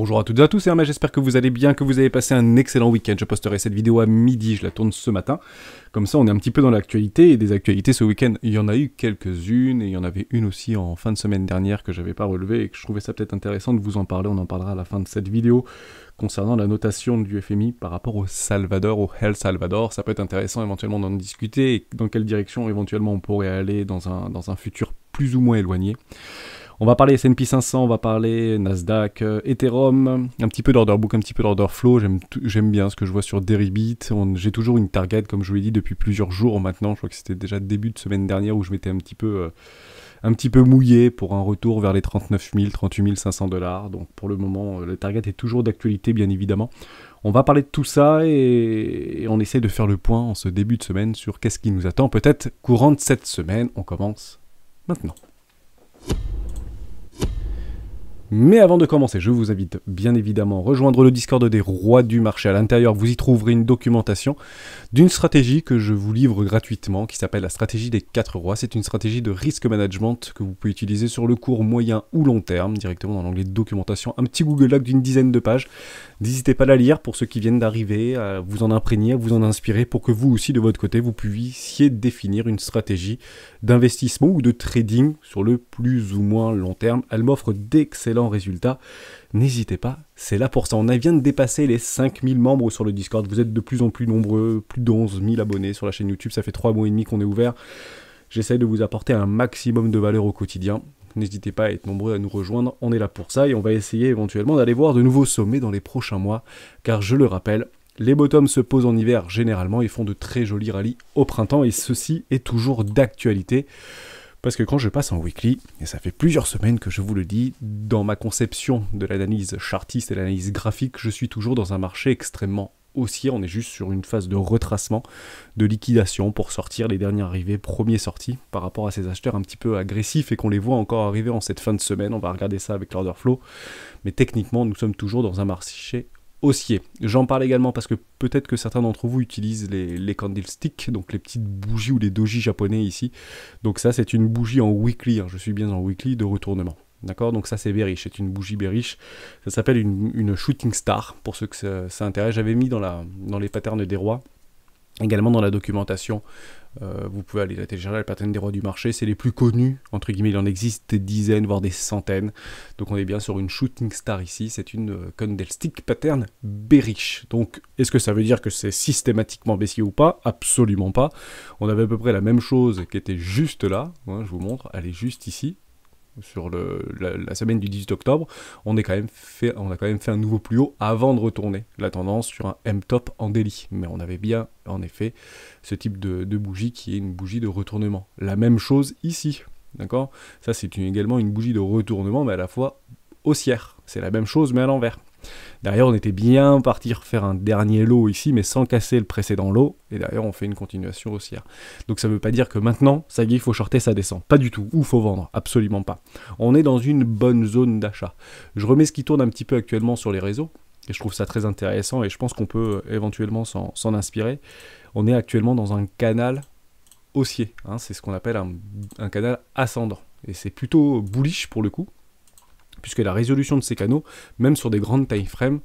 Bonjour à toutes et à tous, c'est Hermès, j'espère que vous allez bien, que vous avez passé un excellent week-end. Je posterai cette vidéo à midi, je la tourne ce matin. Comme ça, on est un petit peu dans l'actualité, et des actualités ce week-end, il y en a eu quelques-unes, et il y en avait une aussi en fin de semaine dernière que j'avais pas relevée, et que je trouvais ça peut-être intéressant de vous en parler. On en parlera à la fin de cette vidéo, concernant la notation du FMI par rapport au Salvador, au El Salvador. Ça peut être intéressant éventuellement d'en discuter, et dans quelle direction éventuellement on pourrait aller dans un futur plus ou moins éloigné. On va parler S&P 500, on va parler Nasdaq, Ethereum, un petit peu d'order book, un petit peu d'order flow. J'aime bien ce que je vois sur Deribit. J'ai toujours une target, comme je vous l'ai dit, depuis plusieurs jours maintenant. Je crois que c'était déjà début de semaine dernière où je m'étais un petit peu mouillé pour un retour vers les 39 000, 38 500 $. Donc pour le moment, le target est toujours d'actualité, bien évidemment. On va parler de tout ça et on essaie de faire le point en ce début de semaine sur qu'est-ce qui nous attend. Peut-être courant de cette semaine, on commence maintenant. Mais avant de commencer, je vous invite bien évidemment à rejoindre le Discord des rois du marché. À l'intérieur, vous y trouverez une documentation d'une stratégie que je vous livre gratuitement, qui s'appelle la stratégie des 4 rois. C'est une stratégie de risk management que vous pouvez utiliser sur le court, moyen ou long terme, directement dans l'onglet documentation. Un petit Google Doc d'une dizaine de pages. N'hésitez pas à la lire pour ceux qui viennent d'arriver, à vous en imprégner, à vous en inspirer, pour que vous aussi, de votre côté, vous puissiez définir une stratégie d'investissement ou de trading sur le plus ou moins long terme. Elle m'offre d'excellents résultats. N'hésitez pas, c'est là pour ça. On vient de dépasser les 5000 membres sur le Discord. Vous êtes de plus en plus nombreux, plus de 11 000 abonnés sur la chaîne YouTube. Ça fait 3 mois et demi qu'on est ouvert. J'essaie de vous apporter un maximum de valeur au quotidien. N'hésitez pas à être nombreux à nous rejoindre. On est là pour ça et on va essayer éventuellement d'aller voir de nouveaux sommets dans les prochains mois. Car je le rappelle, les bottoms se posent en hiver généralement et font de très jolis rallyes au printemps. Et ceci est toujours d'actualité. Parce que quand je passe en weekly, et ça fait plusieurs semaines que je vous le dis, dans ma conception de l'analyse chartiste et l'analyse graphique, je suis toujours dans un marché extrêmement haussier. On est juste sur une phase de retracement, de liquidation pour sortir les derniers arrivés, premiers sortis, par rapport à ces acheteurs un petit peu agressifs et qu'on les voit encore arriver en cette fin de semaine. On va regarder ça avec l'order flow. Mais techniquement, nous sommes toujours dans un marché haussier. J'en parle également parce que peut-être que certains d'entre vous utilisent les candlesticks, donc les petites bougies ou les doji japonais ici. Donc ça, c'est une bougie en weekly, hein. Je suis bien en weekly de retournement. D'accord? Donc ça, c'est bearish, c'est une bougie bearish. Ça s'appelle une shooting star, pour ceux que ça intéresse. J'avais mis dans les patterns des rois, également dans la documentation. Vous pouvez aller la télécharger, le pattern des rois du marché, c'est les plus connus, entre guillemets, il en existe des dizaines, voire des centaines. Donc on est bien sur une shooting star ici, c'est une candlestick pattern bearish. Donc est-ce que ça veut dire que c'est systématiquement baissier ou pas? Absolument pas. On avait à peu près la même chose qui était juste là, je vous montre, elle est juste ici. Sur la semaine du 18 octobre, on a quand même fait un nouveau plus haut avant de retourner la tendance sur un M-top en daily. Mais on avait bien, en effet, ce type de bougie qui est une bougie de retournement. La même chose ici, d'accord? Ça, c'est également une bougie de retournement, mais à la fois haussière. C'est la même chose, mais à l'envers. Derrière, on était bien parti refaire un dernier lot ici, mais sans casser le précédent lot. Et derrière, on fait une continuation haussière. Donc ça ne veut pas dire que maintenant, ça y est, il faut shorter, ça descend. Pas du tout. Ou il faut vendre. Absolument pas. On est dans une bonne zone d'achat. Je remets ce qui tourne un petit peu actuellement sur les réseaux. Et je trouve ça très intéressant et je pense qu'on peut éventuellement s'en inspirer. On est actuellement dans un canal haussier. Hein, c'est ce qu'on appelle un canal ascendant. Et c'est plutôt bullish pour le coup. Puisque la résolution de ces canaux, même sur des grandes time frames,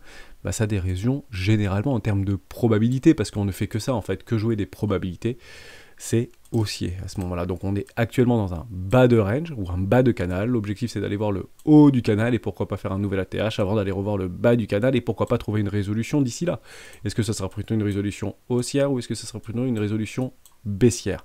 ça a des raisons généralement en termes de probabilité, parce qu'on ne fait que ça en fait, que jouer des probabilités, c'est haussier à ce moment-là. Donc on est actuellement dans un bas de range, ou un bas de canal. L'objectif c'est d'aller voir le haut du canal, et pourquoi pas faire un nouvel ATH avant d'aller revoir le bas du canal, et pourquoi pas trouver une résolution d'ici là. Est-ce que ça sera plutôt une résolution haussière, ou est-ce que ça sera plutôt une résolution baissière?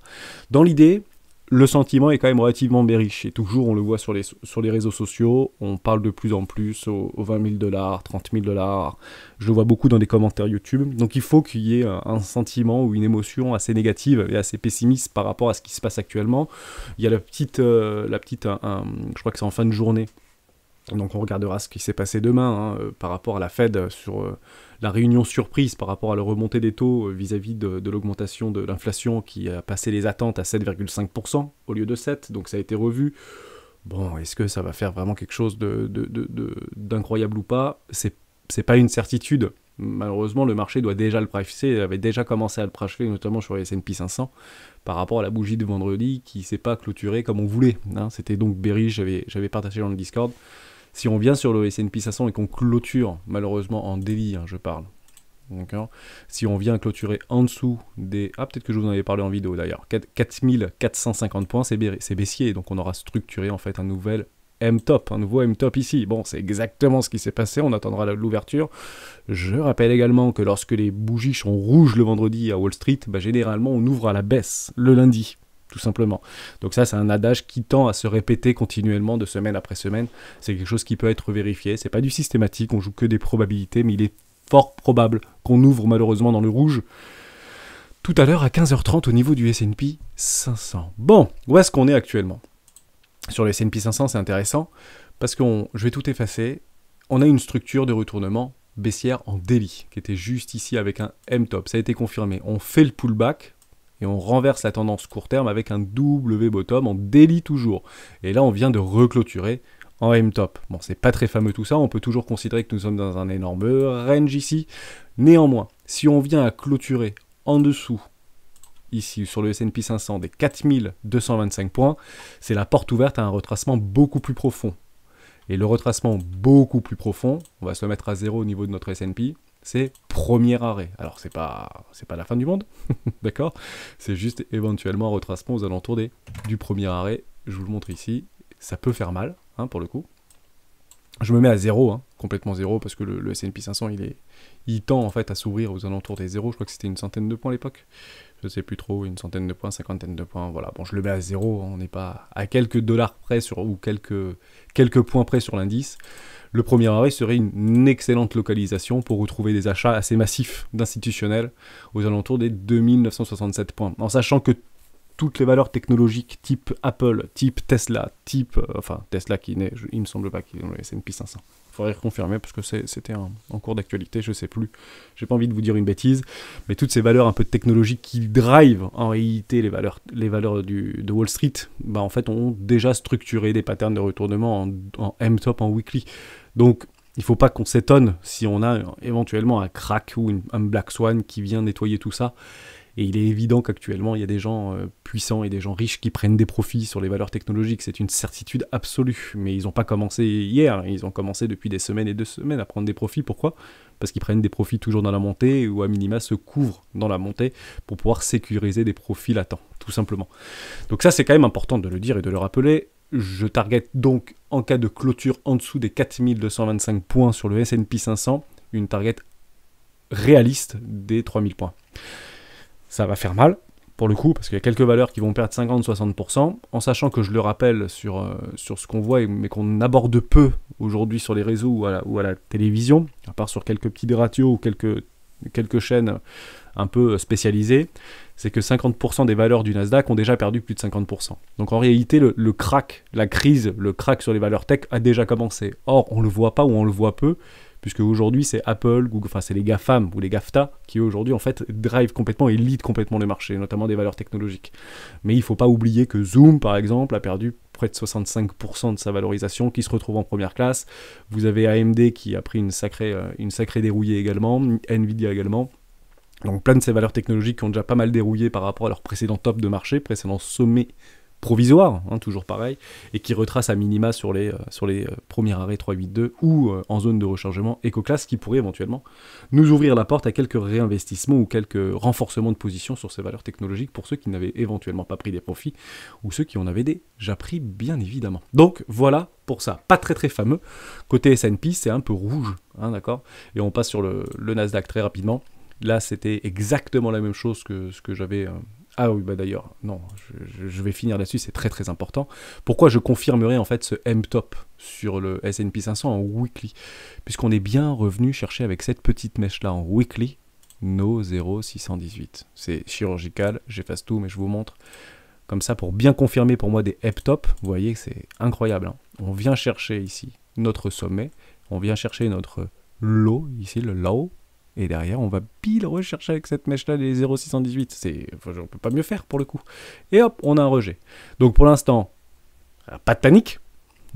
Dans l'idée, le sentiment est quand même relativement bearish, et toujours on le voit sur les réseaux sociaux, on parle de plus en plus aux 20 000 $, 30 000 $, je le vois beaucoup dans des commentaires YouTube, donc il faut qu'il y ait un sentiment ou une émotion assez négative et assez pessimiste par rapport à ce qui se passe actuellement. Il y a je crois que c'est en fin de journée, donc on regardera ce qui s'est passé demain par rapport à la Fed sur la réunion surprise par rapport à la remontée des taux vis-à-vis de l'augmentation de l'inflation qui a passé les attentes à 7,5% au lieu de 7%, donc ça a été revu. Bon, est-ce que ça va faire vraiment quelque chose d'incroyable ou pas? C'est pas une certitude. Malheureusement, le marché doit déjà le pricer, avait déjà commencé à le pricer, notamment sur les S&P 500, par rapport à la bougie de vendredi qui s'est pas clôturée comme on voulait. C'était donc bearish, j'avais partagé dans le Discord. Si on vient sur le S&P 500 et qu'on clôture, malheureusement en daily, je parle, d'accord. Si on vient clôturer en dessous des... Ah, peut-être que je vous en avais parlé en vidéo d'ailleurs. 4450 points, c'est baissier. Donc on aura structuré en fait un nouveau M-top ici. Bon, c'est exactement ce qui s'est passé. On attendra l'ouverture. Je rappelle également que lorsque les bougies sont rouges le vendredi à Wall Street, généralement on ouvre à la baisse le lundi. Tout simplement. Donc ça, c'est un adage qui tend à se répéter continuellement de semaine après semaine. C'est quelque chose qui peut être vérifié. C'est pas du systématique, on joue que des probabilités, mais il est fort probable qu'on ouvre malheureusement dans le rouge tout à l'heure à 15h30 au niveau du S&P 500. Bon, où est-ce qu'on est actuellement? Sur le S&P 500, c'est intéressant parce que je vais tout effacer. On a une structure de retournement baissière en daily qui était juste ici avec un M-top. Ça a été confirmé. On fait le pullback et on renverse la tendance court terme avec un W-bottom en daily toujours. Et là, on vient de reclôturer en M-top. Bon, c'est pas très fameux tout ça, on peut toujours considérer que nous sommes dans un énorme range ici. Néanmoins, si on vient à clôturer en dessous, ici sur le S&P 500, des 4225 points, c'est la porte ouverte à un retracement beaucoup plus profond. Et le retracement beaucoup plus profond, on va se le mettre à 0 au niveau de notre S&P, c'est premier arrêt. Alors c'est pas la fin du monde, d'accord? C'est juste éventuellement un retracement aux alentours du premier arrêt. Je vous le montre ici, ça peut faire mal, pour le coup. Je me mets à 0, complètement 0, parce que le S&P 500, il tend en fait à s'ouvrir aux alentours des 0. Je crois que c'était une centaine de points à l'époque. Je sais plus trop, une centaine de points, cinquantaine de points. Voilà, bon, je le mets à 0, on n'est pas à quelques dollars près ou quelques points près sur l'indice. Le premier arrêt serait une excellente localisation pour retrouver des achats assez massifs d'institutionnels aux alentours des 2967 points. En sachant que toutes les valeurs technologiques type Apple, type Tesla, Tesla il me semble pas qu'il est dans le S&P 500. Il faudrait confirmer parce que c'était en cours d'actualité, je sais plus. J'ai pas envie de vous dire une bêtise, mais toutes ces valeurs un peu technologiques qui drive en réalité les valeurs de Wall Street, en fait ont déjà structuré des patterns de retournement en M-top, en weekly. Donc il ne faut pas qu'on s'étonne si on a éventuellement un crack ou un Black Swan qui vient nettoyer tout ça. Et il est évident qu'actuellement, il y a des gens puissants et des gens riches qui prennent des profits sur les valeurs technologiques. C'est une certitude absolue. Mais ils n'ont pas commencé hier. Ils ont commencé depuis des semaines et 2 semaines à prendre des profits. Pourquoi? Parce qu'ils prennent des profits toujours dans la montée ou à minima se couvrent dans la montée pour pouvoir sécuriser des profits latents, tout simplement. Donc ça, c'est quand même important de le dire et de le rappeler. Je target donc, en cas de clôture en dessous des 4225 points sur le S&P 500, une target réaliste des 3000 points. Ça va faire mal, pour le coup, parce qu'il y a quelques valeurs qui vont perdre 50-60%, en sachant que je le rappelle sur ce qu'on voit, mais qu'on aborde peu aujourd'hui sur les réseaux ou à la télévision, à part sur quelques petits ratios ou quelques chaînes un peu spécialisées, c'est que 50% des valeurs du Nasdaq ont déjà perdu plus de 50%. Donc en réalité, le crack, la crise, le crack sur les valeurs tech a déjà commencé. Or, on ne le voit pas ou on le voit peu, puisque aujourd'hui c'est Apple, Google, c'est les GAFAM ou les GAFTA qui aujourd'hui en fait drive complètement et lead complètement les marchés, notamment des valeurs technologiques. Mais il ne faut pas oublier que Zoom par exemple a perdu près de 65% de sa valorisation, qui se retrouve en première classe. Vous avez AMD qui a pris une sacrée dérouillée également, Nvidia également. Donc plein de ces valeurs technologiques qui ont déjà pas mal dérouillé par rapport à leur précédent top de marché, précédent sommet provisoire, toujours pareil, et qui retrace à minima sur les premiers arrêts 382 ou en zone de rechargement EcoClass, qui pourrait éventuellement nous ouvrir la porte à quelques réinvestissements ou quelques renforcements de position sur ces valeurs technologiques pour ceux qui n'avaient éventuellement pas pris des profits ou ceux qui en avaient déjà pris, bien évidemment. Donc voilà pour ça, pas très très fameux. Côté S&P, c'est un peu rouge, d'accord, et on passe sur le Nasdaq très rapidement. Là, c'était exactement la même chose que ce que j'avais... Ah oui, d'ailleurs, non, je vais finir là-dessus, c'est très très important. Pourquoi je confirmerai en fait ce M-top sur le S&P 500 en weekly? Puisqu'on est bien revenu chercher avec cette petite mèche-là en weekly nos 0,618. C'est chirurgical, j'efface tout, mais je vous montre. Comme ça, pour bien confirmer pour moi des M-top, vous voyez que c'est incroyable. On vient chercher ici notre sommet, on vient chercher notre low, ici le low, et derrière, on va pile rechercher avec cette mèche-là les 0,618. On ne peut pas mieux faire pour le coup. Et hop, on a un rejet. Donc pour l'instant, pas de panique.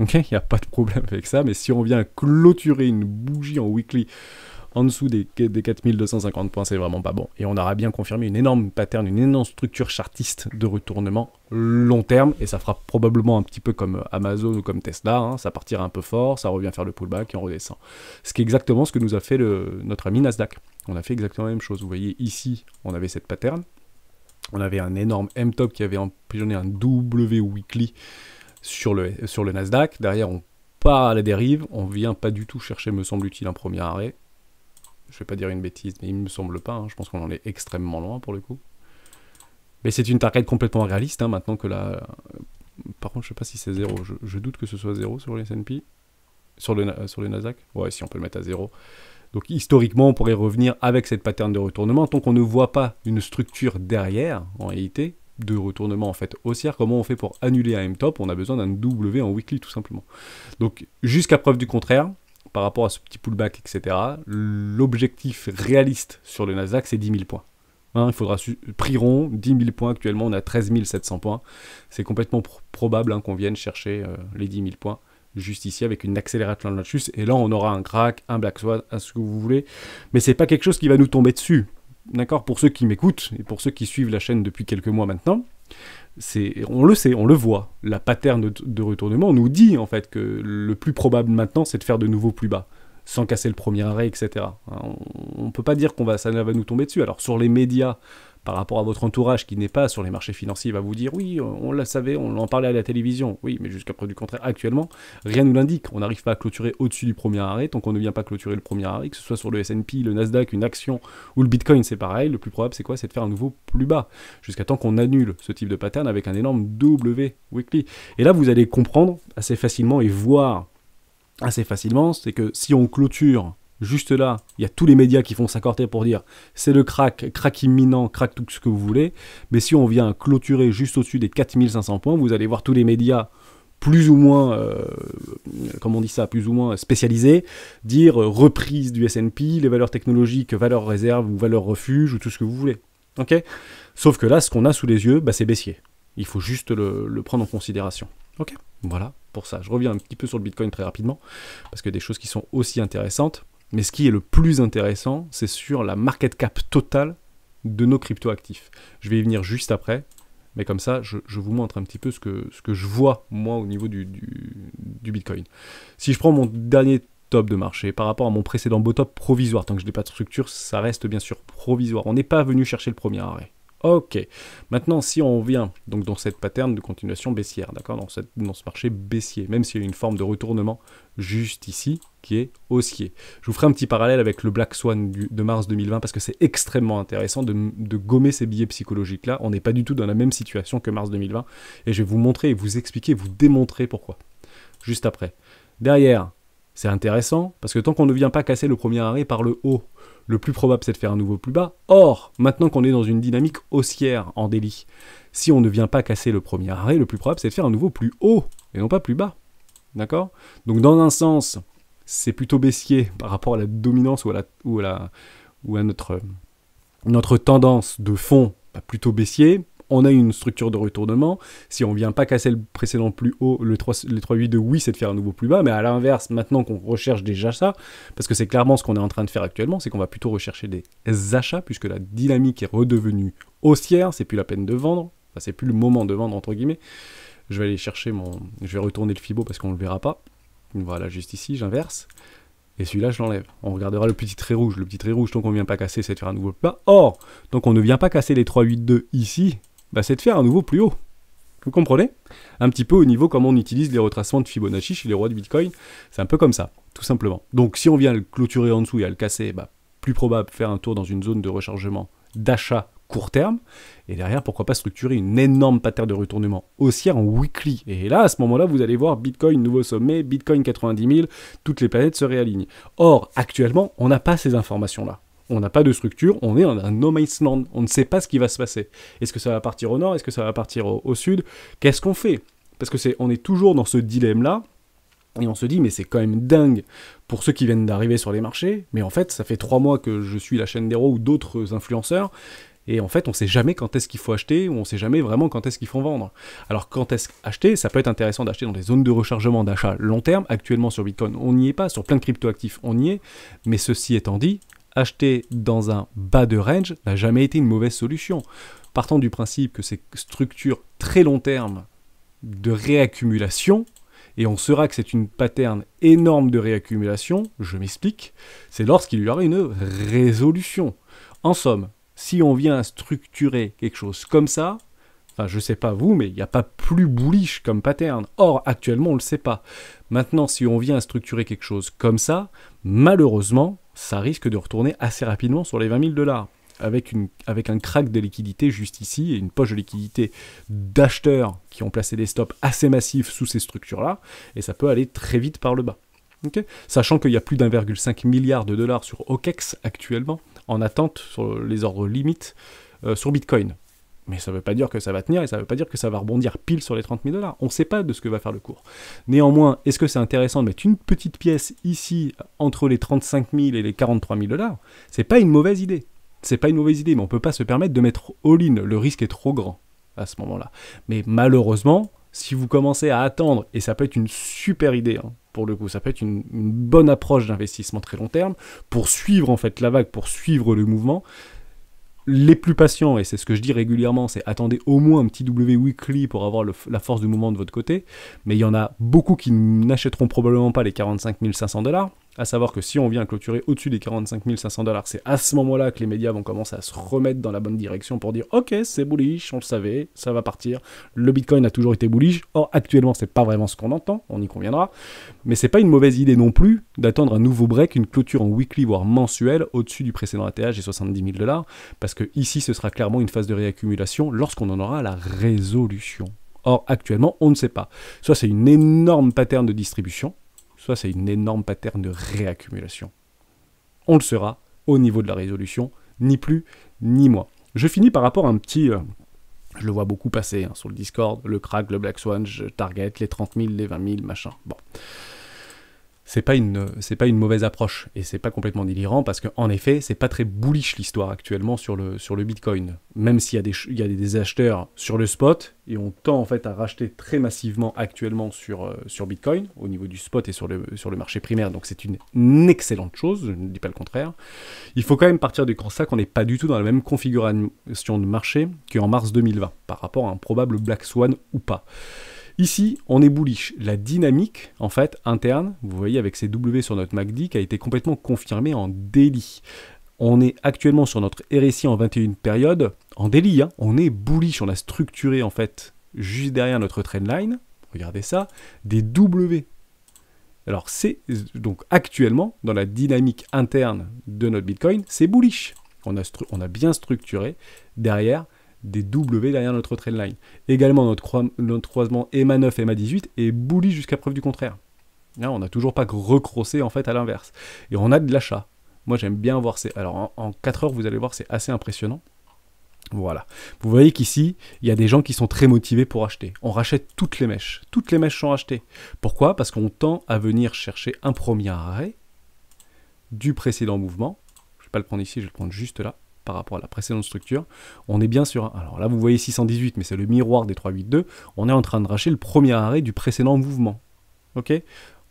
Il n'y a pas de problème avec ça. Mais si on vient clôturer une bougie en weekly en dessous des 4250 points, c'est vraiment pas bon. Et on aura bien confirmé une énorme pattern, une énorme structure chartiste de retournement long terme, et ça fera probablement un petit peu comme Amazon ou comme Tesla, hein, ça partira un peu fort, ça revient faire le pullback et on redescend. Ce qui est exactement ce que nous a fait notre ami Nasdaq. On a fait exactement la même chose. Vous voyez ici, on avait cette pattern, on avait un énorme M-top qui avait emprisonné un W weekly sur le Nasdaq. Derrière, on part à la dérive, on vient pas du tout chercher, me semble-t-il, un premier arrêt. Je vais pas dire une bêtise, mais il me semble pas, hein. Je pense qu'on en est extrêmement loin pour le coup. Mais c'est une target complètement réaliste, hein, maintenant que la... Par contre, je sais pas si c'est 0, je doute que ce soit 0 sur les S&P, sur le Nasdaq. Ouais, si on peut le mettre à 0. Donc historiquement, on pourrait revenir avec cette pattern de retournement, tant qu'on ne voit pas une structure derrière, en réalité, de retournement en fait haussière. Comment on fait pour annuler un M-top? On a besoin d'un W en weekly tout simplement. Donc jusqu'à preuve du contraire, par rapport à ce petit pullback, etc., l'objectif réaliste sur le Nasdaq, c'est 10 000 points. Hein, il faudra prix rond, 10 000 points, actuellement on a 13 700 points. C'est complètement probable, hein, qu'on vienne chercher les 10 000 points juste ici avec une accélération de là-dessus, et là on aura un crack, un black swan, à ce que vous voulez, mais c'est pas quelque chose qui va nous tomber dessus. D'accord, pour ceux qui m'écoutent et pour ceux qui suivent la chaîne depuis quelques mois maintenant, on le sait, on le voit. La pattern de retournement nous dit en fait que le plus probable maintenant, c'est de faire de nouveau plus bas, sans casser le premier arrêt, etc. On ne peut pas dire ça va nous tomber dessus. Alors sur les médias, par rapport à votre entourage qui n'est pas sur les marchés financiers, va vous dire oui, on le savait, on en parlait à la télévision. Oui, mais jusqu'à preuve du contraire, actuellement, rien ne nous l'indique. On n'arrive pas à clôturer au-dessus du premier arrêt, tant qu'on ne vient pas clôturer le premier arrêt, que ce soit sur le S&P, le Nasdaq, une action ou le Bitcoin, c'est pareil. Le plus probable, c'est quoi? C'est de faire un nouveau plus bas, jusqu'à temps qu'on annule ce type de pattern avec un énorme W weekly. Et là, vous allez comprendre assez facilement et voir assez facilement, c'est que si on clôture juste là, il y a tous les médias qui font s'accorder pour dire c'est le crack imminent, crack tout ce que vous voulez, mais si on vient clôturer juste au-dessus des 4500 points, vous allez voir tous les médias plus ou moins, comment on dit ça, plus ou moins spécialisés, dire reprise du S&P, les valeurs technologiques, valeurs réserve ou valeurs refuge ou tout ce que vous voulez. Ok? Sauf que là, ce qu'on a sous les yeux, c'est baissier. Il faut juste le prendre en considération. Ok? Voilà, pour ça. Je reviens un petit peu sur le Bitcoin très rapidement, parce que des choses qui sont aussi intéressantes. Mais ce qui est le plus intéressant, c'est sur la market cap totale de nos crypto-actifs. Je vais y venir juste après, mais comme ça, je vous montre un petit peu ce que je vois, moi, au niveau du Bitcoin. Si je prends mon dernier top de marché par rapport à mon précédent beau top provisoire, tant que je n'ai pas de structure, ça reste bien sûr provisoire. On n'est pas venu chercher le premier arrêt. Ok, maintenant si on vient donc dans cette pattern de continuation baissière, d'accord, dans ce marché baissier, même s'il y a une forme de retournement juste ici qui est haussier. Je vous ferai un petit parallèle avec le Black Swan de mars 2020 parce que c'est extrêmement intéressant de gommer ces biais psychologiques là. On n'est pas du tout dans la même situation que mars 2020 et je vais vous montrer et vous expliquer, vous démontrer pourquoi. Juste après. Derrière, c'est intéressant parce que tant qu'on ne vient pas casser le premier arrêt par le haut, le plus probable c'est de faire un nouveau plus bas. Or, maintenant qu'on est dans une dynamique haussière en délit, si on ne vient pas casser le premier arrêt, le plus probable c'est de faire un nouveau plus haut et non pas plus bas. D'accord? Donc dans un sens, c'est plutôt baissier par rapport à la dominance ou à notre tendance de fond, plutôt baissier. On a une structure de retournement. Si on ne vient pas casser le précédent plus haut, les 3,82, oui, c'est de faire un nouveau plus bas. Mais à l'inverse, maintenant qu'on recherche des achats, parce que c'est clairement ce qu'on est en train de faire actuellement, c'est qu'on va plutôt rechercher des achats, puisque la dynamique est redevenue haussière, c'est plus la peine de vendre, enfin, c'est plus le moment de vendre, entre guillemets. Je vais aller chercher je vais retourner le Fibo parce qu'on ne le verra pas. Voilà, juste ici, j'inverse. Et celui-là, je l'enlève. On regardera le petit trait rouge. Le petit trait rouge, tant qu'on ne vient pas casser, c'est de faire un nouveau plus bas. Or, tant qu'on ne vient pas casser les 3,82 ici, c'est de faire un nouveau plus haut. Vous comprenez? Un petit peu au niveau comment on utilise les retracements de Fibonacci chez les rois du Bitcoin. C'est un peu comme ça, tout simplement. Donc si on vient le clôturer en dessous et à le casser, plus probable faire un tour dans une zone de rechargement d'achat court terme. Et derrière, pourquoi pas structurer une énorme pattern de retournement haussière en weekly. Et là, à ce moment-là, vous allez voir Bitcoin nouveau sommet, Bitcoin 90 000, toutes les planètes se réalignent. Or, actuellement, on n'a pas ces informations-là. On n'a pas de structure, on est dans un no man's land, on ne sait pas ce qui va se passer. Est-ce que ça va partir au nord, est-ce que ça va partir au sud? Qu'est-ce qu'on fait? Parce que on est toujours dans ce dilemme-là, et on se dit, mais c'est quand même dingue pour ceux qui viennent d'arriver sur les marchés, mais en fait, ça fait 3 mois que je suis la chaîne d'Hero ou d'autres influenceurs, Et en fait, on ne sait jamais quand est-ce qu'il faut acheter, ou on ne sait jamais vraiment quand est-ce qu'il faut vendre. Alors quand est-ce acheter, ça peut être intéressant d'acheter dans des zones de rechargement d'achat long terme. Actuellement sur Bitcoin, on n'y est pas, sur plein de cryptoactifs, on y est. Mais ceci étant dit, acheter dans un bas de range n'a jamais été une mauvaise solution. Partant du principe que ces structures très long terme de réaccumulation, et on saura que c'est une pattern énorme de réaccumulation, je m'explique, c'est lorsqu'il y aura une résolution. En somme, si on vient structurer quelque chose comme ça, enfin je sais pas vous, mais il n'y a pas plus bullish comme pattern. Or, actuellement, on ne le sait pas. Maintenant, si on vient structurer quelque chose comme ça, malheureusement, ça risque de retourner assez rapidement sur les 20 000 $. Avec un crack de liquidité juste ici, et une poche de liquidité d'acheteurs qui ont placé des stops assez massifs sous ces structures-là, et ça peut aller très vite par le bas. Okay, sachant qu'il y a plus d'1,5 milliard de dollars sur OKEx actuellement, en attente sur les ordres limites sur Bitcoin. Mais ça ne veut pas dire que ça va tenir, et ça ne veut pas dire que ça va rebondir pile sur les 30 000 $. On ne sait pas de ce que va faire le cours. Néanmoins, est-ce que c'est intéressant de mettre une petite pièce ici, entre les 35 000 et les 43 000 $? C'est pas une mauvaise idée. C'est pas une mauvaise idée, mais on ne peut pas se permettre de mettre all-in. Le risque est trop grand à ce moment-là. Mais malheureusement, si vous commencez à attendre, et ça peut être une super idée, hein, pour le coup, ça peut être une bonne approche d'investissement très long terme, pour suivre en fait la vague, pour suivre le mouvement. Les plus patients, et c'est ce que je dis régulièrement, c'est attendez au moins un petit W weekly pour avoir la force du mouvement de votre côté. Mais il y en a beaucoup qui n'achèteront probablement pas les 45 500 $. À savoir que si on vient clôturer au-dessus des 45 500 $, c'est à ce moment-là que les médias vont commencer à se remettre dans la bonne direction pour dire « Ok, c'est bullish, on le savait, ça va partir. Le Bitcoin a toujours été bullish. Or, actuellement, c'est pas vraiment ce qu'on entend, on y conviendra. Mais c'est pas une mauvaise idée non plus d'attendre un nouveau break, une clôture en weekly, voire mensuel, au-dessus du précédent ATH et 70 000 $, parce que ici, ce sera clairement une phase de réaccumulation lorsqu'on en aura la résolution. Or, actuellement, on ne sait pas. Soit c'est une énorme pattern de distribution, soit c'est une énorme pattern de réaccumulation. On le saura au niveau de la résolution, ni plus ni moins. Je finis par rapport à un petit... je le vois beaucoup passer hein, sur le Discord, le crack, le Black Swan, je target les 30 000, les 20 000, machin. Bon. C'est pas une mauvaise approche, et c'est pas complètement délirant, parce qu'en effet, c'est pas très bullish l'histoire actuellement sur le Bitcoin. Même s'il y a des acheteurs sur le spot, et on tend en fait à racheter très massivement actuellement sur Bitcoin, au niveau du spot et sur le marché primaire, donc c'est une excellente chose, je ne dis pas le contraire. Il faut quand même partir du constat qu'on n'est pas du tout dans la même configuration de marché qu'en mars 2020, par rapport à un probable Black Swan ou pas. Ici, on est bullish. La dynamique, en fait, interne, vous voyez avec ces W sur notre MACD, qui a été complètement confirmée en daily. On est actuellement sur notre RSI en 21 périodes, en daily, hein, on est bullish, on a structuré, en fait, juste derrière notre trendline, regardez ça, des W. Alors, c'est donc actuellement, dans la dynamique interne de notre Bitcoin, c'est bullish. On a bien structuré derrière des W derrière notre trendline. Également, notre croisement EMA9 et EMA18 est bullish jusqu'à preuve du contraire. Là, on n'a toujours pas recrossé en fait à l'inverse. Et on a de l'achat. Moi, j'aime bien voir ces... Alors, en 4 heures, vous allez voir, c'est assez impressionnant. Voilà. Vous voyez qu'ici, il y a des gens qui sont très motivés pour acheter. On rachète toutes les mèches. Toutes les mèches sont achetées. Pourquoi? Parce qu'on tend à venir chercher un premier arrêt du précédent mouvement. Je ne vais pas le prendre ici, je vais le prendre juste là. Par rapport à la précédente structure, on est bien sur un... Alors là, vous voyez 618, mais c'est le miroir des 382. On est en train de racheter le premier arrêt du précédent mouvement. Ok?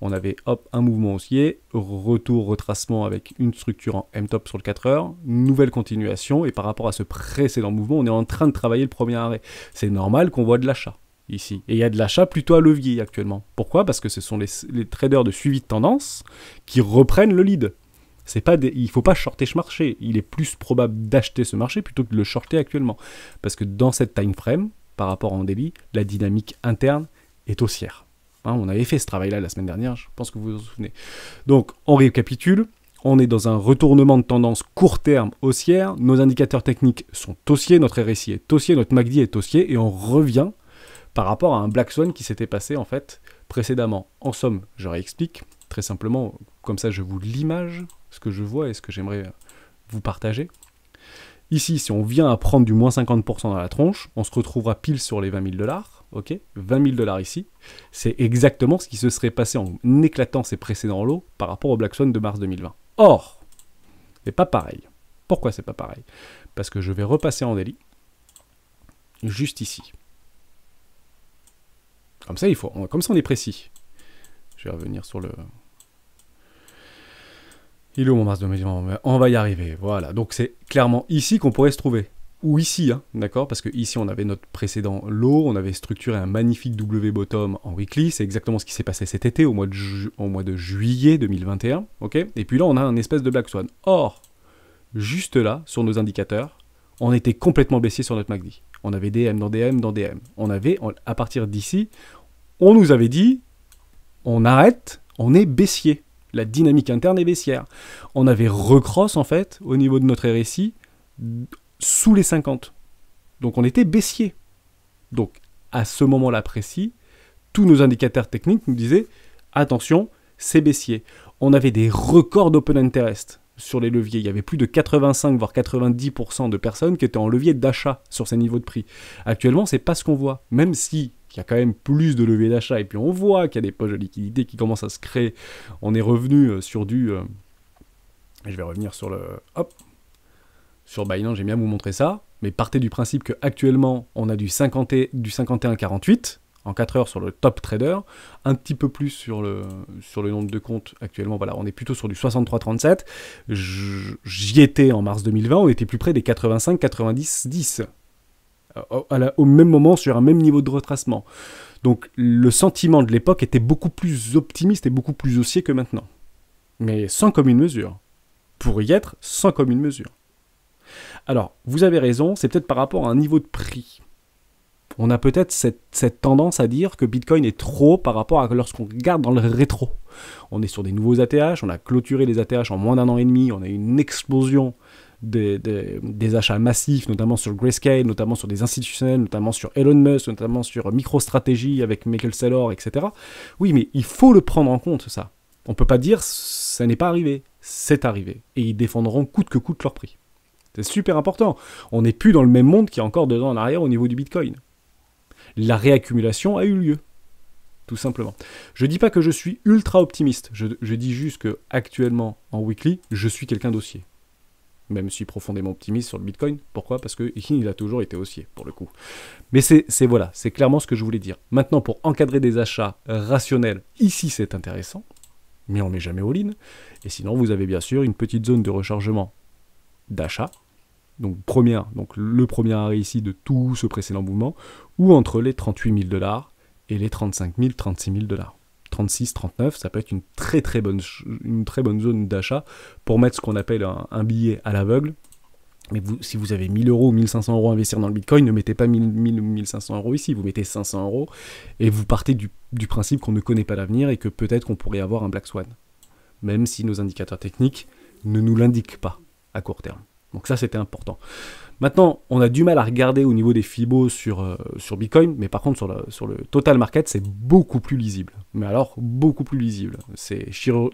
On avait, hop, un mouvement haussier, retour, retracement avec une structure en M-top sur le 4 heures, nouvelle continuation, et par rapport à ce précédent mouvement, on est en train de travailler le premier arrêt. C'est normal qu'on voit de l'achat ici. Et il y a de l'achat plutôt à levier actuellement. Pourquoi? Parce que ce sont les traders de suivi de tendance qui reprennent le lead. Il ne faut pas shorter ce marché. Il est plus probable d'acheter ce marché plutôt que de le shorter actuellement. Parce que dans cette time frame, par rapport en daily, la dynamique interne est haussière. Hein, on avait fait ce travail-là la semaine dernière, je pense que vous vous en souvenez. Donc, on récapitule. On est dans un retournement de tendance court terme haussière. Nos indicateurs techniques sont haussiers, notre RSI est haussier, notre MACD est haussier, et on revient par rapport à un Black Swan qui s'était passé en fait précédemment. En somme, je réexplique très simplement, comme ça je vous l'image, ce que je vois et ce que j'aimerais vous partager. Ici, si on vient à prendre du moins 50% dans la tronche, on se retrouvera pile sur les 20 000 $, ok, 20 000 $ ici. C'est exactement ce qui se serait passé en éclatant ces précédents lots par rapport au Black Swan de mars 2020. Or, c'est pas pareil. Pourquoi c'est pas pareil? parce que je vais repasser en daily, juste ici. Comme ça, comme ça on est précis. Je vais revenir sur le... Il est où mon Mars 2020? On va y arriver, voilà. Donc c'est clairement ici qu'on pourrait se trouver. Ou ici, hein, d'accord? Parce que ici on avait notre précédent low, on avait structuré un magnifique W bottom en weekly, c'est exactement ce qui s'est passé cet été, au mois de juillet 2021, ok? Et puis là on a un espèce de Black Swan. Or, juste là, sur nos indicateurs, on était complètement baissier sur notre MACD. On avait DM dans DM dans DM. À partir d'ici, on nous avait dit, on arrête, on est baissier. La dynamique interne est baissière. On avait recross, en fait, au niveau de notre RSI, sous les 50. Donc on était baissier. Donc, à ce moment-là précis, tous nos indicateurs techniques nous disaient, attention, c'est baissier. On avait des records d'open interest sur les leviers. Il y avait plus de 85 voire 90% de personnes qui étaient en levier d'achat sur ces niveaux de prix. Actuellement, c'est pas ce qu'on voit. Même si il y a quand même plus de leviers d'achat et puis on voit qu'il y a des poches de liquidité qui commencent à se créer. On est revenu sur du... je vais revenir sur le... Hop. Sur Binance, j'aime bien vous montrer ça. Mais partez du principe qu'actuellement, on a du 51,48 en 4 heures sur le top trader, un petit peu plus sur le nombre de comptes actuellement, voilà, on est plutôt sur du 63,37, j'y étais en mars 2020, on était plus près des 85, 90, 10, au même moment, sur un même niveau de retracement. Donc le sentiment de l'époque était beaucoup plus optimiste et beaucoup plus haussier que maintenant. Mais sans commune mesure. Pour y être, sans commune mesure. Alors, vous avez raison, c'est peut-être par rapport à un niveau de prix. On a peut-être cette tendance à dire que Bitcoin est trop par rapport à lorsqu'on regarde dans le rétro. On est sur des nouveaux ATH, on a clôturé les ATH en moins d'1 an et demi, on a eu une explosion des achats massifs, notamment sur Grayscale, notamment sur des institutionnels, notamment sur Elon Musk, notamment sur MicroStrategy avec Michael Saylor, etc. Oui, mais il faut le prendre en compte, ça. On ne peut pas dire ça n'est pas arrivé, c'est arrivé. Et ils défendront coûte que coûte leur prix. C'est super important. On n'est plus dans le même monde qu'il y a encore 2 ans en arrière au niveau du Bitcoin. La réaccumulation a eu lieu, tout simplement. Je ne dis pas que je suis ultra optimiste, je dis juste que actuellement en weekly, je suis quelqu'un d'haussier. Même si profondément optimiste sur le Bitcoin. Pourquoi? Parce qu'il a toujours été haussier, pour le coup. Mais c'est clairement ce que je voulais dire. Maintenant, pour encadrer des achats rationnels, ici c'est intéressant, mais on ne met jamais all-in. Et sinon, vous avez bien sûr une petite zone de rechargement d'achat. Donc le premier arrêt ici de tout ce précédent mouvement, ou entre les 38 000 $ et les 35 000, 36 000 $. 36, 39, ça peut être une très bonne zone d'achat pour mettre ce qu'on appelle un billet à l'aveugle. Mais si vous avez 1000 €, 1500 € à investir dans le Bitcoin, ne mettez pas 1000 ou 1500 € ici, vous mettez 500 € et vous partez du principe qu'on ne connaît pas l'avenir et que peut-être qu'on pourrait avoir un Black Swan, même si nos indicateurs techniques ne nous l'indiquent pas à court terme. Donc ça, c'était important. Maintenant, on a du mal à regarder au niveau des Fibos sur Bitcoin, mais par contre, sur le total market, c'est beaucoup plus lisible. Mais alors, beaucoup plus lisible.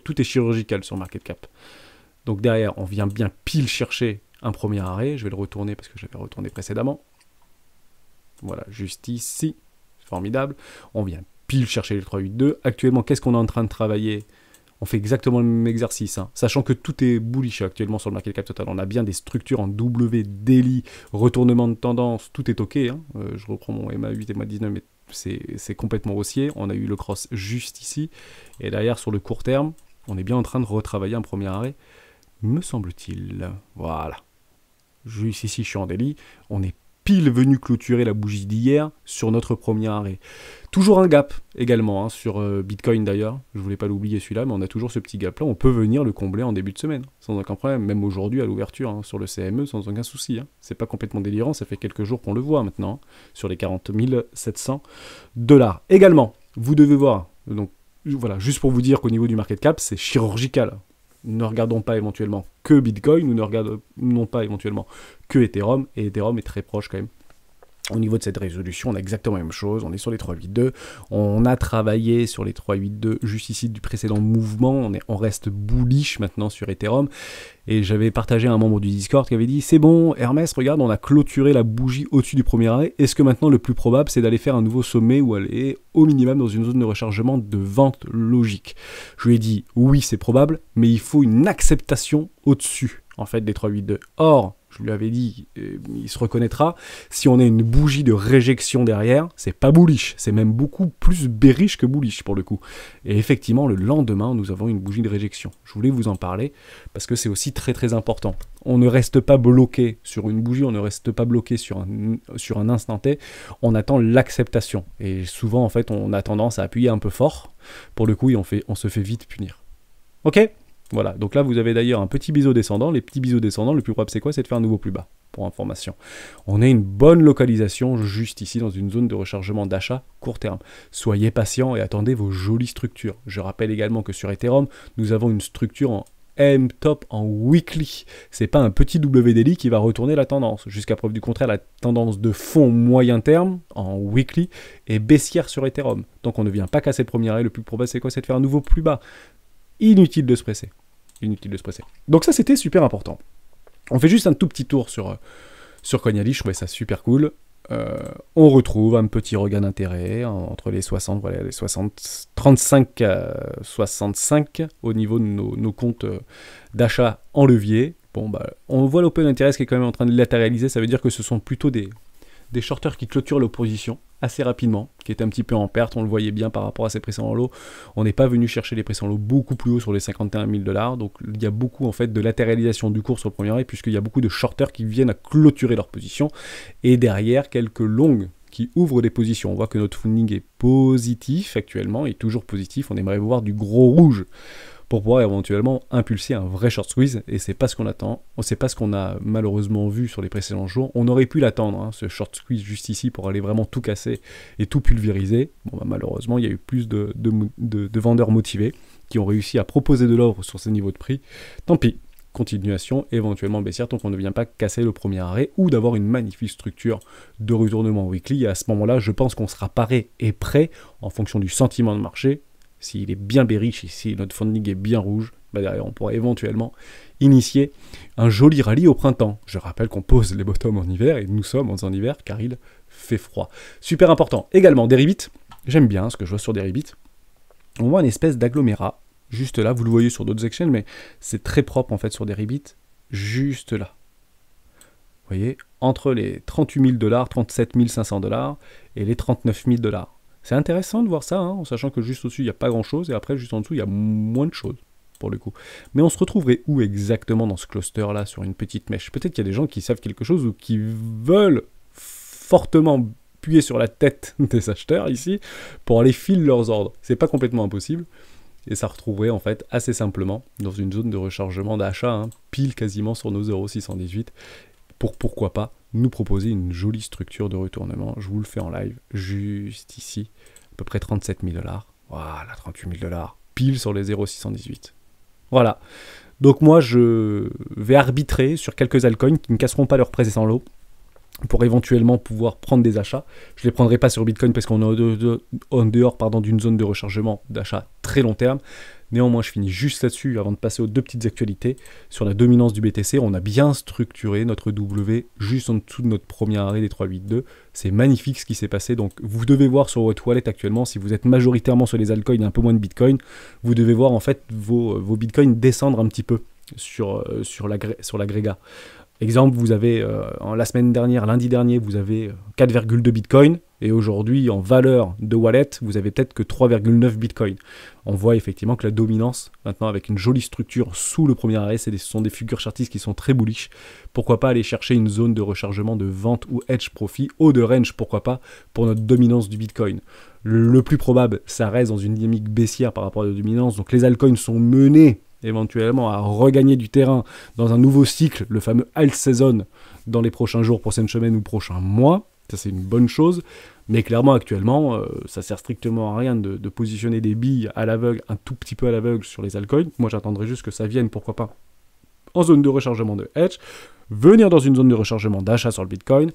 Tout est chirurgical sur market cap. Donc derrière, on vient bien pile chercher un premier arrêt. Je vais le retourner parce que j'avais retourné précédemment. Voilà, juste ici. Formidable. On vient pile chercher les 382. Actuellement, qu'est-ce qu'on est en train de travailler ? On fait exactement le même exercice, hein. Sachant que tout est bullish actuellement sur le market cap total. On a bien des structures en W, daily, retournement de tendance, tout est ok, hein. Je reprends mon MA8 et MA19, mais c'est complètement haussier. On a eu le cross juste ici. Et derrière, sur le court terme, on est bien en train de retravailler un premier arrêt, me semble-t-il. Voilà. Juste ici, je suis en daily. On est pile venu clôturer la bougie d'hier sur notre premier arrêt. Toujours un gap également, hein, sur Bitcoin d'ailleurs. Je voulais pas l'oublier celui-là, mais on a toujours ce petit gap-là. On peut venir le combler en début de semaine, sans aucun problème. Même aujourd'hui à l'ouverture, hein, sur le CME, sans aucun souci. Hein. C'est pas complètement délirant, ça fait quelques jours qu'on le voit maintenant, hein, sur les 40 700 $. Également, vous devez voir, donc voilà, juste pour vous dire qu'au niveau du market cap, c'est chirurgical. Ne regardons pas éventuellement que Bitcoin, ou ne regardons pas éventuellement que Ethereum, et Ethereum est très proche quand même. Au niveau de cette résolution, on a exactement la même chose, on est sur les 382, on a travaillé sur les 382 juste ici du précédent mouvement, on reste bullish maintenant sur Ethereum, et j'avais partagé à un membre du Discord qui avait dit « C'est bon, Hermès, regarde, on a clôturé la bougie au-dessus du premier arrêt, est-ce que maintenant le plus probable c'est d'aller faire un nouveau sommet ou aller au minimum dans une zone de rechargement de vente logique ?» Je lui ai dit « Oui, c'est probable, mais il faut une acceptation au-dessus en fait des 382. » Or, je lui avais dit, il se reconnaîtra, si on a une bougie de réjection derrière, c'est pas bullish, c'est même beaucoup plus bearish que bullish pour le coup. Et effectivement, le lendemain, nous avons une bougie de réjection. Je voulais vous en parler parce que c'est aussi très très important. On ne reste pas bloqué sur une bougie, on ne reste pas bloqué sur un instant T, on attend l'acceptation. Et souvent, en fait, on a tendance à appuyer un peu fort, pour le coup, et on se fait vite punir. Ok ? Voilà, donc là vous avez d'ailleurs un petit biseau descendant. Les petits biseaux descendants, le plus probable c'est quoi? C'est de faire un nouveau plus bas, pour information. On a une bonne localisation juste ici dans une zone de rechargement d'achat court terme. Soyez patient et attendez vos jolies structures. Je rappelle également que sur Ethereum, nous avons une structure en M-top en weekly. C'est pas un petit W daily qui va retourner la tendance. Jusqu'à preuve du contraire, la tendance de fond moyen terme en weekly est baissière sur Ethereum. Donc on ne vient pas casser le premier arrêt. Le plus probable c'est quoi? C'est de faire un nouveau plus bas. Inutile de se presser. Inutile de se presser. Donc ça, c'était super important. On fait juste un tout petit tour sur Coinali. Je trouvais ça super cool. On retrouve un petit regain d'intérêt entre les 60, voilà, les 60, 35 à 65 au niveau de nos comptes d'achat en levier. Bon, bah, on voit l'open interest qui est quand même en train de latéraliser. Ça veut dire que ce sont plutôt des shorters qui clôturent l'opposition assez rapidement, qui est un petit peu en perte, on le voyait bien par rapport à ces précédents lots. On n'est pas venu chercher les précédents lots beaucoup plus haut sur les 51 000 $, donc il y a beaucoup en fait de latéralisation du cours sur le premier arrêt, puisqu'il y a beaucoup de shorters qui viennent à clôturer leur position, et derrière quelques longues qui ouvrent des positions. On voit que notre funding est positif actuellement, et toujours positif, on aimerait voir du gros rouge pour pouvoir éventuellement impulser un vrai short squeeze, et c'est pas ce qu'on attend, c'est pas ce qu'on a malheureusement vu sur les précédents jours. On aurait pu l'attendre, hein, ce short squeeze juste ici pour aller vraiment tout casser et tout pulvériser. Bon, bah, malheureusement, il y a eu plus de vendeurs motivés qui ont réussi à proposer de l'offre sur ces niveaux de prix. Tant pis, continuation éventuellement baissière tant qu'on ne vient pas casser le premier arrêt ou d'avoir une magnifique structure de retournement weekly. Et à ce moment-là, je pense qu'on sera paré et prêt en fonction du sentiment de marché. S'il est bien bearish et si notre funding est bien rouge, bah derrière on pourrait éventuellement initier un joli rallye au printemps. Je rappelle qu'on pose les bottoms en hiver et nous sommes en hiver car il fait froid. Super important. Également, Deribit, j'aime bien ce que je vois sur Deribit. On voit une espèce d'agglomérat, juste là, vous le voyez sur d'autres exchanges, mais c'est très propre en fait sur Deribit, juste là. Vous voyez, entre les 38 000 $, 37 500 $ et les 39 000 $. C'est intéressant de voir ça, hein, en sachant que juste au-dessus, il n'y a pas grand-chose, et après, juste en dessous, il y a moins de choses, pour le coup. Mais on se retrouverait où exactement dans ce cluster-là, sur une petite mèche? Peut-être qu'il y a des gens qui savent quelque chose ou qui veulent fortement appuyer sur la tête des acheteurs, ici, pour aller filer leurs ordres. C'est pas complètement impossible, et ça retrouverait, en fait, assez simplement, dans une zone de rechargement d'achat, hein, pile quasiment sur nos 0,618, pourquoi pas nous proposer une jolie structure de retournement. Je vous le fais en live, juste ici, à peu près 37 000 $. Voilà, 38 000 $, pile sur les 0,618. Voilà. Donc moi, je vais arbitrer sur quelques altcoins qui ne casseront pas leur précédent lot pour éventuellement pouvoir prendre des achats. Je ne les prendrai pas sur Bitcoin parce qu'on est en dehors d'une zone de rechargement d'achat très long terme. Néanmoins, je finis juste là-dessus avant de passer aux deux petites actualités. Sur la dominance du BTC, on a bien structuré notre W juste en dessous de notre premier arrêt des 382. C'est magnifique ce qui s'est passé. Donc, vous devez voir sur votre wallet actuellement, si vous êtes majoritairement sur les altcoins et un peu moins de Bitcoin, vous devez voir en fait vos Bitcoins descendre un petit peu sur l'agrégat. Exemple, vous avez, la semaine dernière, lundi dernier, vous avez 4,2 Bitcoin, et aujourd'hui, en valeur de wallet, vous avez peut-être que 3,9 Bitcoin. On voit effectivement que la dominance, maintenant avec une jolie structure sous le premier arrêt, ce sont des figures chartistes qui sont très bullish. Pourquoi pas aller chercher une zone de rechargement de vente ou hedge profit, haut de range, pourquoi pas, pour notre dominance du Bitcoin. Le plus probable, ça reste dans une dynamique baissière par rapport à la dominance, donc les altcoins sont menés éventuellement à regagner du terrain dans un nouveau cycle, le fameux alt season, dans les prochains jours, prochaines semaines ou prochains mois. Ça, c'est une bonne chose. Mais clairement, actuellement, ça sert strictement à rien de positionner des billes à l'aveugle, un tout petit peu à l'aveugle sur les altcoins. Moi, j'attendrai juste que ça vienne, pourquoi pas, en zone de rechargement de hedge, venir dans une zone de rechargement d'achat sur le Bitcoin,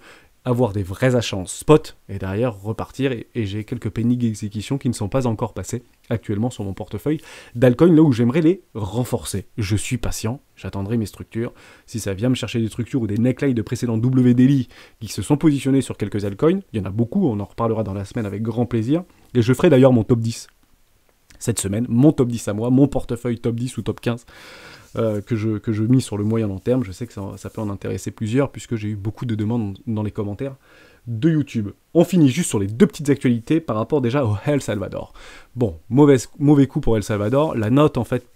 avoir des vrais achats en spot, et derrière repartir, et j'ai quelques penny d'exécution qui ne sont pas encore passés actuellement sur mon portefeuille d'altcoin, là où j'aimerais les renforcer. Je suis patient, j'attendrai mes structures. Si ça vient me chercher des structures ou des necklines de précédents W daily qui se sont positionnés sur quelques altcoins, il y en a beaucoup, on en reparlera dans la semaine avec grand plaisir, et je ferai d'ailleurs mon top 10 cette semaine, mon top 10 à moi, mon portefeuille top 10 ou top 15 que je mise sur le moyen long terme. Je sais que ça peut en intéresser plusieurs, puisque j'ai eu beaucoup de demandes dans les commentaires de YouTube. On finit juste sur les deux petites actualités par rapport déjà au El Salvador. Bon, mauvais coup pour El Salvador. La note, en fait,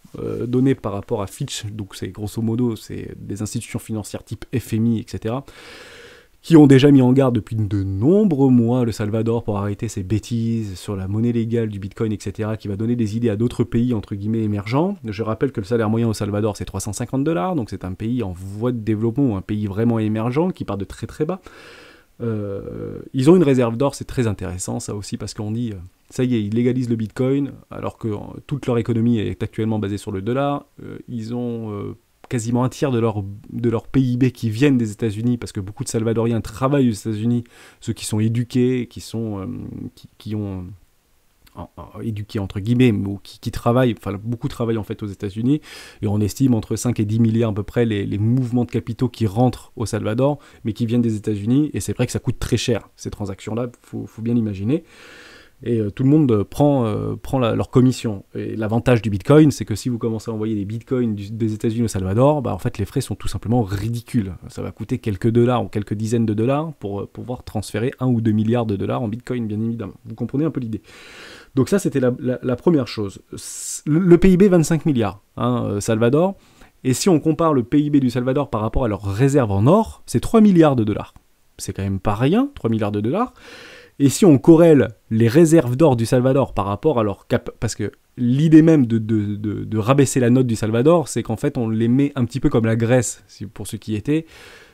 donnée par rapport à Fitch, donc c'est grosso modo, c'est des institutions financières type FMI, etc., qui ont déjà mis en garde depuis de nombreux mois le Salvador pour arrêter ces bêtises sur la monnaie légale du Bitcoin, etc., qui va donner des idées à d'autres pays, entre guillemets, émergents. Je rappelle que le salaire moyen au Salvador, c'est 350 $, donc c'est un pays en voie de développement, un pays vraiment émergent, qui part de très très bas. Ils ont une réserve d'or, c'est très intéressant, ça aussi, parce qu'on dit, ça y est, ils légalisent le Bitcoin, alors que toute leur économie est actuellement basée sur le dollar. Ils ont quasiment un tiers de leur PIB qui viennent des États-Unis, parce que beaucoup de Salvadoriens travaillent aux États-Unis, ceux qui sont éduqués, qui ont éduqués entre guillemets, ou qui travaillent, enfin beaucoup travaillent en fait aux États-Unis, et on estime entre 5 et 10 milliards à peu près les mouvements de capitaux qui rentrent au Salvador, mais qui viennent des États-Unis, et c'est vrai que ça coûte très cher, ces transactions-là, faut bien l'imaginer. Et tout le monde prend leur commission. Et l'avantage du Bitcoin, c'est que si vous commencez à envoyer des Bitcoins des États-Unis au Salvador, bah en fait les frais sont tout simplement ridicules. Ça va coûter quelques dollars ou quelques dizaines de dollars pour pouvoir transférer 1 ou 2 milliards de dollars en Bitcoin, bien évidemment. Vous comprenez un peu l'idée. Donc ça, c'était la première chose. Le PIB, 25 milliards, Salvador. Et si on compare le PIB du Salvador par rapport à leurs réserves en or, c'est 3 milliards de dollars. C'est quand même pas rien, 3 milliards de dollars. Et si on corrèle les réserves d'or du Salvador par rapport à leur parce que l'idée même de rabaisser la note du Salvador, c'est qu'en fait on les met un petit peu comme la Grèce, pour ceux qui étaient,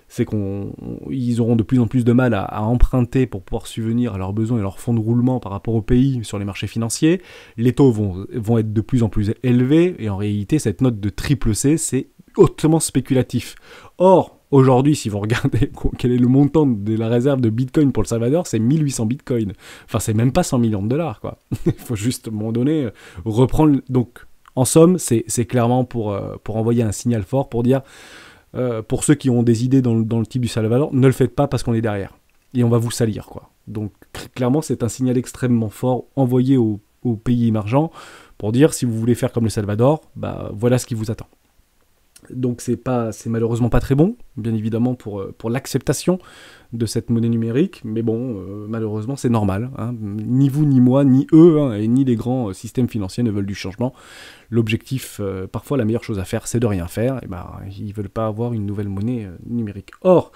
c'est qu'ils auront de plus en plus de mal à emprunter pour pouvoir subvenir à leurs besoins et leurs fonds de roulement par rapport au pays sur les marchés financiers. Les taux vont être de plus en plus élevés, et en réalité cette note de triple C, c'est hautement spéculatif. Or, aujourd'hui, si vous regardez quel est le montant de la réserve de Bitcoin pour le Salvador, c'est 1800 Bitcoin. Enfin, c'est même pas 100 millions de dollars, quoi. Il faut juste, à un moment donné, reprendre... Donc, en somme, c'est clairement pour envoyer un signal fort, pour dire, pour ceux qui ont des idées dans le type du Salvador, ne le faites pas parce qu'on est derrière. Et on va vous salir, quoi. Donc, clairement, c'est un signal extrêmement fort envoyé aux pays émergents pour dire, si vous voulez faire comme le Salvador, bah, voilà ce qui vous attend. Donc c'est malheureusement pas très bon, bien évidemment, pour l'acceptation de cette monnaie numérique, mais bon, malheureusement c'est normal, hein. Ni vous, ni moi, ni eux, hein, et ni les grands systèmes financiers ne veulent du changement. L'objectif, parfois la meilleure chose à faire, c'est de rien faire, et ben ils veulent pas avoir une nouvelle monnaie numérique. Or,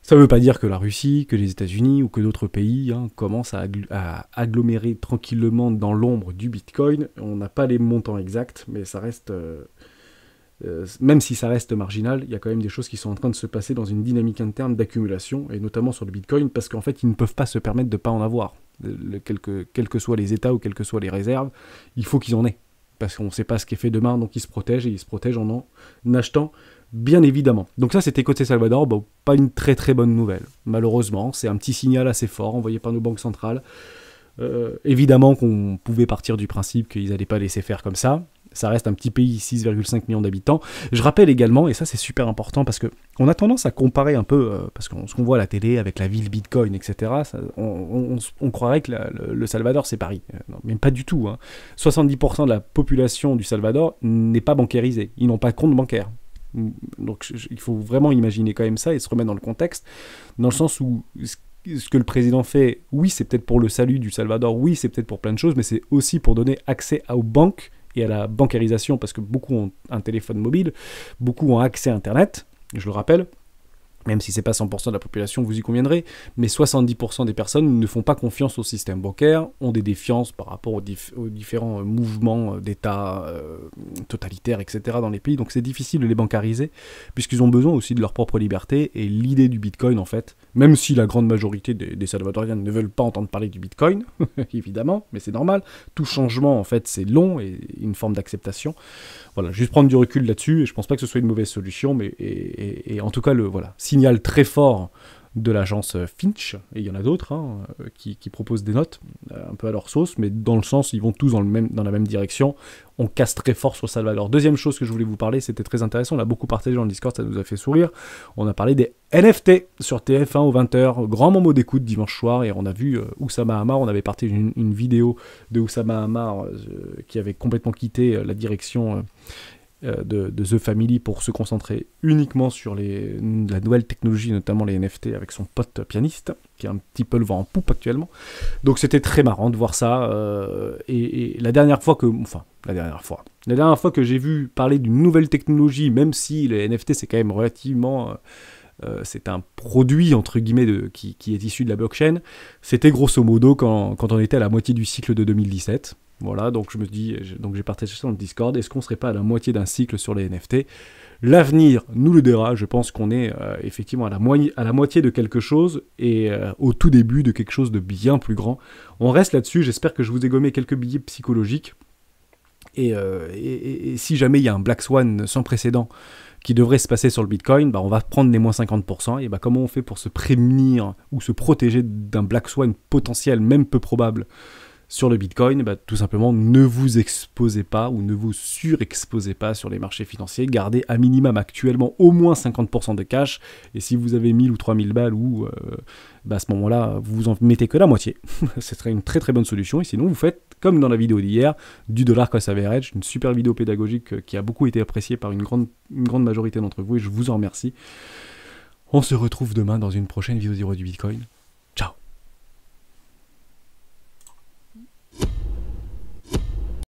ça ne veut pas dire que la Russie, que les États-Unis ou que d'autres pays commencent à agglomérer tranquillement dans l'ombre du Bitcoin. On n'a pas les montants exacts, mais ça reste... même si ça reste marginal, il y a quand même des choses qui sont en train de se passer dans une dynamique interne d'accumulation, et notamment sur le Bitcoin, parce qu'en fait, ils ne peuvent pas se permettre de ne pas en avoir. Quels que soient les États ou quelles que soient les réserves, il faut qu'ils en aient. Parce qu'on ne sait pas ce qui est fait demain, donc ils se protègent, et ils se protègent en achetant, bien évidemment. Donc ça, c'était côté Salvador, bon, pas une très très bonne nouvelle. Malheureusement, c'est un petit signal assez fort envoyé par nos banques centrales. Évidemment qu'on pouvait partir du principe qu'ils n'allaient pas laisser faire comme ça. Ça reste un petit pays, 6,5 millions d'habitants. Je rappelle également, et ça c'est super important, parce qu'on a tendance à comparer un peu, parce que ce qu'on voit à la télé avec la ville Bitcoin, etc., on croirait que le Salvador c'est Paris. Non, mais pas du tout. 70% de la population du Salvador n'est pas bancarisée. Ils n'ont pas de compte bancaire. Donc il faut vraiment imaginer quand même ça et se remettre dans le contexte, dans le sens où... Ce que le président fait, oui, c'est peut-être pour le salut du Salvador, oui, c'est peut-être pour plein de choses, mais c'est aussi pour donner accès aux banques et à la bancarisation, parce que beaucoup ont un téléphone mobile, beaucoup ont accès à Internet, je le rappelle, même si c'est pas 100% de la population, vous y conviendrez, mais 70% des personnes ne font pas confiance au système bancaire, ont des défiances par rapport aux différents mouvements d'État totalitaires, etc. dans les pays, donc c'est difficile de les bancariser, puisqu'ils ont besoin aussi de leur propre liberté, et l'idée du Bitcoin, en fait, même si la grande majorité des Salvadoriens ne veulent pas entendre parler du Bitcoin, évidemment, mais c'est normal, tout changement, en fait, c'est long, et une forme d'acceptation. Voilà, juste prendre du recul là-dessus, et je pense pas que ce soit une mauvaise solution, mais et en tout cas, voilà, signal très fort de l'agence Fitch, et il y en a d'autres qui proposent des notes un peu à leur sauce, mais dans le sens, ils vont tous dans la même direction. On casse très fort sur Salvador. Deuxième chose que je voulais vous parler, c'était très intéressant, on l'a beaucoup partagé dans le Discord, ça nous a fait sourire. On a parlé des NFT sur TF1 aux 20h, grand moment d'écoute dimanche soir, et on a vu Oussama Hamar, on avait partagé une vidéo de Oussama Hamar qui avait complètement quitté la direction de The Family pour se concentrer uniquement sur la nouvelle technologie, notamment les NFT, avec son pote pianiste, qui est un petit peu le vent en poupe actuellement. Donc c'était très marrant de voir ça. Et la dernière fois que j'ai vu parler d'une nouvelle technologie, même si les NFT c'est quand même relativement... c'est un produit entre guillemets qui est issu de la blockchain, c'était grosso modo quand on était à la moitié du cycle de 2017. Voilà, donc je me dis, donc j'ai partagé ça dans le Discord, est-ce qu'on serait pas à la moitié d'un cycle sur les NFT? L'avenir nous le dira, je pense qu'on est effectivement à la moitié de quelque chose et au tout début de quelque chose de bien plus grand. On reste là-dessus, j'espère que je vous ai gommé quelques billets psychologiques. Et si jamais il y a un Black Swan sans précédent qui devrait se passer sur le Bitcoin, bah on va prendre les moins 50%, et bah comment on fait pour se prémunir ou se protéger d'un Black Swan potentiel, même peu probable, sur le Bitcoin? Bah, tout simplement, ne vous exposez pas ou ne vous surexposez pas sur les marchés financiers, gardez à minimum actuellement au moins 50% de cash, et si vous avez 1000 ou 3000 balles, à ce moment-là, vous en mettez que la moitié, ce serait une très très bonne solution, et sinon vous faites comme dans la vidéo d'hier, du dollar cost average, une super vidéo pédagogique qui a beaucoup été appréciée par une grande majorité d'entre vous, et je vous en remercie. On se retrouve demain dans une prochaine vidéo du Bitcoin.